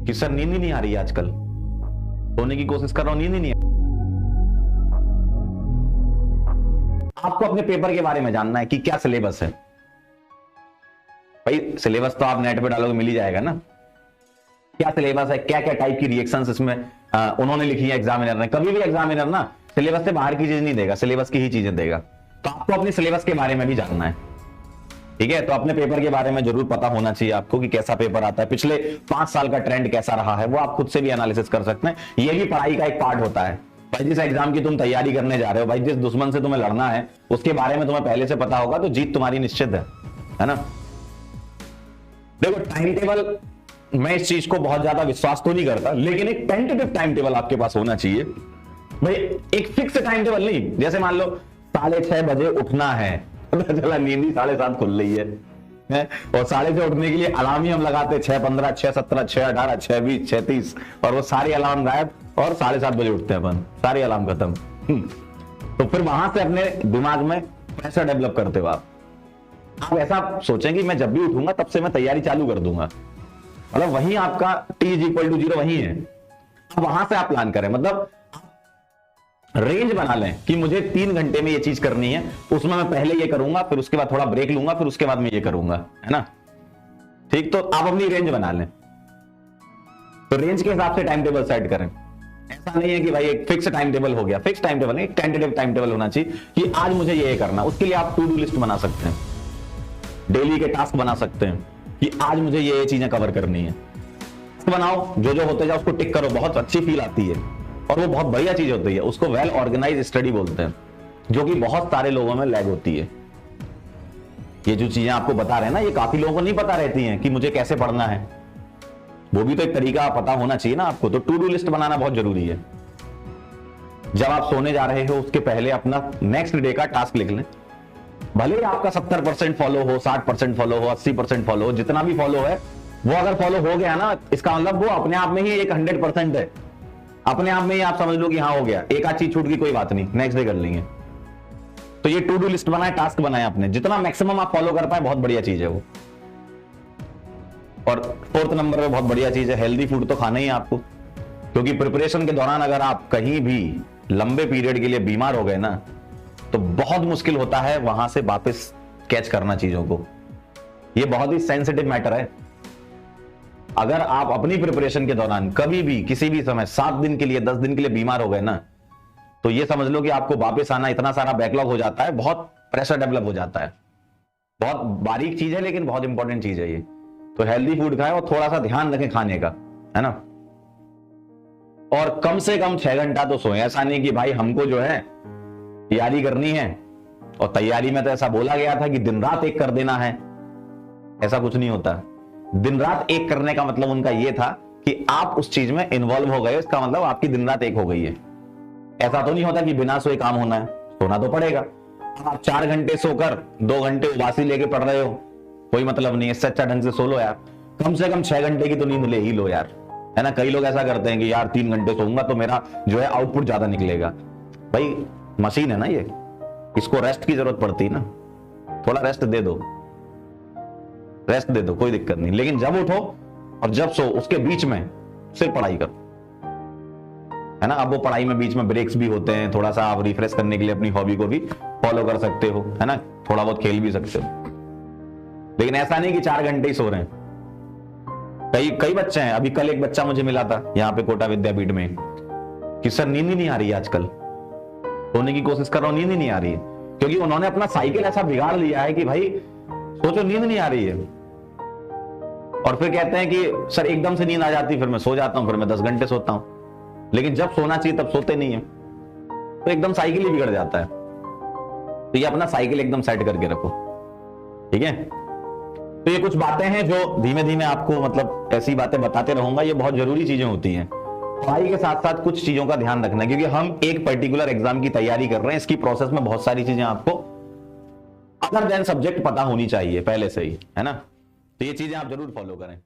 कि सर नींद ही नहीं आ रही है आजकल, सोने की कोशिश कर रहा हूं, नींद ही नहीं है। आपको अपने पेपर के बारे में जानना है कि क्या सिलेबस है। भाई सिलेबस तो आप नेट पे डालोगे मिल ही जाएगा ना। क्या सिलेबस है, क्या क्या टाइप की रिएक्शंस इसमें उन्होंने लिखी है एग्जामिनर ने। कभी भी एग्जामिनर ना सिलेबस से बाहर की चीज नहीं देगा, सिलेबस की ही चीजें देगा। तो आपको अपने सिलेबस के बारे में भी जानना है, ठीक है। तो अपने पेपर के बारे में जरूर पता होना चाहिए आपको कि कैसा पेपर आता है, पिछले 5 साल का ट्रेंड कैसा रहा है, वो आप खुद से भी एनालिसिस कर सकते हैं। ये भी पढ़ाई का एक पार्ट होता है। भाई जिस एग्जाम की तुम तैयारी करने जा रहे हो, भाई जिस दुश्मन से तुम्हें लड़ना है उसके बारे में तुम्हें पहले से पता होगा तो जीत तुम्हारी निश्चित है ना। देखो टाइम टेबल, मैं इस चीज को बहुत ज्यादा विश्वास तो नहीं करता, लेकिन एक टेंटेटिव टाइम टेबल आपके पास होना चाहिए। भाई एक फिक्स टाइम टेबल नहीं, जैसे मान लो 6:30 बजे उठना है, पता चला नींद ही 7:30 खुल रही है और 6:30 उठने के लिए अलार्म ही हम लगाते 6:15, 6:17, 6:18, 6:20, 6:30 और वो सारे अलार्म गायब और 7:30 बजे उठते हैं अपन, सारे अलार्म खत्म। तो फिर वहां से अपने दिमाग में पैसा डेवलप करते हो आप ऐसा सोचें कि मैं जब भी उठूंगा तब से मैं तैयारी चालू कर दूंगा, मतलब वही आपका T=0 वही है। अब वहां से आप प्लान करें, मतलब रेंज बना लें कि मुझे 3 घंटे में ये चीज करनी है, उसमें मैं पहले ये करूंगा, फिर उसके बाद थोड़ा ब्रेक लूंगा, फिर उसके बाद मैं ये करूंगा, है ना। ठीक, तो आप अपनी रेंज बना लें। तो रेंज के हिसाब से टाइम टेबल सेट करें। ऐसा नहीं है कि भाई एक फिक्स टाइम टेबल हो गया, फिक्स टाइम टेबल नहीं, एक टेंटेटिव टाइम टेबल होना चाहिए कि आज मुझे ये करना। उसके लिए आप टू डू लिस्ट बना सकते हैं, डेली के टास्क बना सकते हैं कि आज मुझे ये चीजें कवर करनी है। बनाओ, जो जो होते जाओ उसको टिक करो, बहुत अच्छी फील आती है और वो बहुत बढ़िया चीज होती है। उसको वेल ऑर्गेनाइज स्टडी बोलते हैं, जो कि बहुत सारे लोगों में लैग होती है। ये जो चीजें आपको बता रहे हैं ना, ये काफी लोगों को नहीं पता रहती हैं कि मुझे कैसे पढ़ना है। वो भी तो एक तरीका पता होना चाहिए ना आपको। तो टू डू लिस्ट बनाना बहुत जरूरी है। जब आप सोने जा रहे हो उसके पहले अपना नेक्स्ट डे का टास्क लिख लें। भले ही आपका 70% फॉलो हो, 60% फॉलो हो, 80% फॉलो हो, जितना भी फॉलो है वो अगर फॉलो हो गया ना, इसका मतलब वो अपने आप में ही एक 100% है। अपने आप में ही आप समझ लो कि हाँ हो गया, एक आध चीज छूट गई कोई बात नहीं, नेक्स्ट डे कर लेंगे। तो ये टू डू लिस्ट बनाए, टास्क बनाए आपने, जितना मैक्सिमम आप फॉलो कर पाए बहुत बढ़िया चीज है वो। और 4th नंबर पे बहुत बढ़िया चीज है, हेल्दी फूड तो खाना ही है आपको। क्योंकि प्रिपरेशन के दौरान अगर आप कहीं भी लंबे पीरियड के लिए बीमार हो गए ना, तो बहुत मुश्किल होता है वहां से वापस कैच करना चीजों को। ये बहुत ही सेंसिटिव मैटर है। अगर आप अपनी प्रिपरेशन के दौरान कभी भी किसी भी समय 7 दिन के लिए, 10 दिन के लिए बीमार हो गए ना, तो ये समझ लो कि आपको वापस आना इतना सारा बैकलॉग हो जाता है, बहुत प्रेशर डेवलप हो जाता है। बहुत बारीक चीज है लेकिन बहुत इंपॉर्टेंट चीज है ये। तो हेल्दी फूड खाएं और थोड़ा सा ध्यान रखें खाने का, है ना। और कम से कम 6 घंटा तो सोएं। ऐसा नहीं कि भाई हमको जो है तैयारी करनी है और तैयारी में तो ऐसा बोला गया था कि दिन रात एक कर देना है, ऐसा कुछ नहीं होता। दिन रात एक करने का मतलब उनका यह था कि आप उस चीज में इन्वॉल्व हो गए, इसका मतलब आपकी दिन रात एक हो गई है। ऐसा तो नहीं होता कि बिना सोए काम होना है, सोना तो पड़ेगा। आप 4 घंटे सोकर 2 घंटे उबासी लेके पढ़ रहे हो, कोई मतलब नहीं है। इससे अच्छा ढंग से सो लो यार, कम से कम 6 घंटे की तो नींद ले ही लो यार, है ना। कई लोग ऐसा करते हैं कि यार 3 घंटे सोऊंगा तो मेरा जो है आउटपुट ज्यादा निकलेगा। भाई मशीन है ना ये, इसको रेस्ट की जरूरत पड़ती है ना। थोड़ा रेस्ट दे दो, रेस्ट दे दो, कोई दिक्कत नहीं। लेकिन जब उठो और जब सो उसके बीच में सिर्फ पढ़ाई करो, है ना। अब वो पढ़ाई में बीच में ब्रेक्स भी होते हैं, थोड़ा सा आप रिफ्रेश करने के लिए अपनी हॉबी को भी फॉलो कर सकते हो, है ना। थोड़ा बहुत खेल भी सकते हो, लेकिन ऐसा नहीं कि 4 घंटे ही सो रहे हैं। कई बच्चे हैं, अभी कल एक बच्चा मुझे मिला था यहाँ पे कोटा विद्यापीठ में कि सर नींद ही नहीं आ रही है आजकल, सोने की कोशिश कर रहा हूं, नींद ही नहीं आ रही है। क्योंकि उन्होंने अपना साइकिल ऐसा बिगाड़ लिया है कि भाई सोचो नींद नहीं आ रही है, और फिर कहते हैं कि सर एकदम से नींद आ जाती, फिर मैं सो जाता हूं, फिर मैं 10 घंटे सोता हूं। लेकिन जब सोना चाहिए तब सोते नहीं है, तो एकदम साइकिल ही बिगड़ जाता है। तो ये अपना साइकिल एकदम सेट करके रखो, ठीक है। तो ये कुछ बातें हैं जो धीमे धीमे आपको, मतलब ऐसी बातें बताते रहूंगा, ये बहुत जरूरी चीजें होती हैं। पढ़ाई के साथ साथ कुछ चीजों का ध्यान रखना है, क्योंकि हम एक पर्टिकुलर एग्जाम की तैयारी कर रहे हैं। इसकी प्रोसेस में बहुत सारी चीजें आपको अदर देन सब्जेक्ट पता होनी चाहिए पहले से ही, है ना। तो ये चीजें आप जरूर फॉलो करें।